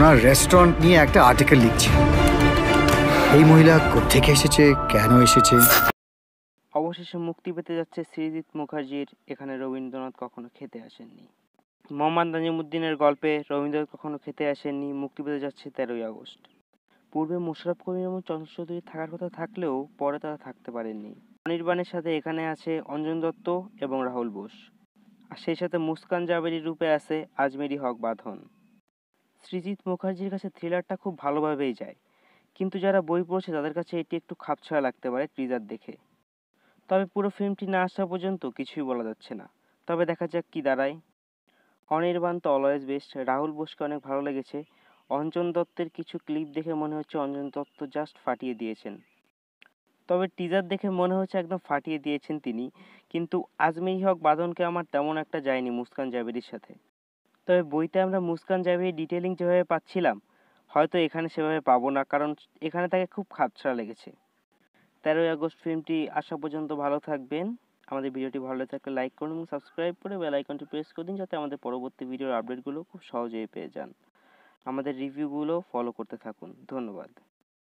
ওনার restaurant নিয়ে একটা article লিখছি। এই মহিলা কোত্থেকে এসেছে, কেন এসেছে? অবশেষে মুক্তি পেতে যাচ্ছে সৃজিত মুখার্জির এখানে রবীন্দ্রনাথ কখনো খেতে আসেননি। মোহাম্মদ নাজিমুদ্দিনের গল্পে রবীন্দ্রনাথ কখনো খেতে আসেননি মুক্তি পেতে যাচ্ছে 13ই আগস্ট। পূর্বে মোশাররফ করিম এবং চঞ্চল চৌধুরী থাকার কথা থাকলেও পরে তারা থাকতে পারেননি। অনির্বাণের সাথে এখানে আছে অঞ্জন দত্ত এবং রাহুল বোস, আর সেই সাথে মুস্কান জাবেরী রূপে আছে আজমেরি হক বাঁধন। সৃজিত মুখার্জির কাছে থ্রিলারটা খুব ভালোভাবেই যায়, কিন্তু যারা বই পড়ছে তাদের কাছে এটি একটু খাপছাড়া লাগতে পারে টিজার দেখে। তবে পুরো ফিল্মটি না আসা পর্যন্ত কিছুই বলা যাচ্ছে না, তবে দেখা যাক কি দাঁড়ায়। অনির্বাণ তো অলওয়েজ বেস্ট, রাহুল বোসকে অনেক ভালো লেগেছে। অঞ্জন দত্তের কিছু ক্লিপ দেখে মনে হচ্ছে অঞ্জন দত্ত জাস্ট ফাটিয়ে দিয়েছেন, তবে টিজার দেখে মনে হচ্ছে একদম ফাটিয়ে দিয়েছেন তিনি। কিন্তু আজমেরি হক বাঁধনকে আমার তেমন একটা যায়নি মুস্কান জাবেরির সাথে। তবে বইতে আমরা মুস্কান জাবেরির ডিটেলিং যেভাবে পাচ্ছিলাম, হয়তো এখানে সেভাবে পাবো না, কারণ এখানে তাকে খুব খাপছাড়া লেগেছে। 13ই আগস্ট ফিল্মটি আসা পর্যন্ত ভালো থাকবেন। আমাদের ভিডিওটি ভালো থাকলে লাইক করুন এবং সাবস্ক্রাইব করে বেল আইকনটি প্রেস করে দিন, যাতে আমাদের পরবর্তী ভিডিওর আপডেটগুলো খুব সহজেই পেয়ে যান। আমাদের রিভিউগুলো ফলো করতে থাকুন। ধন্যবাদ।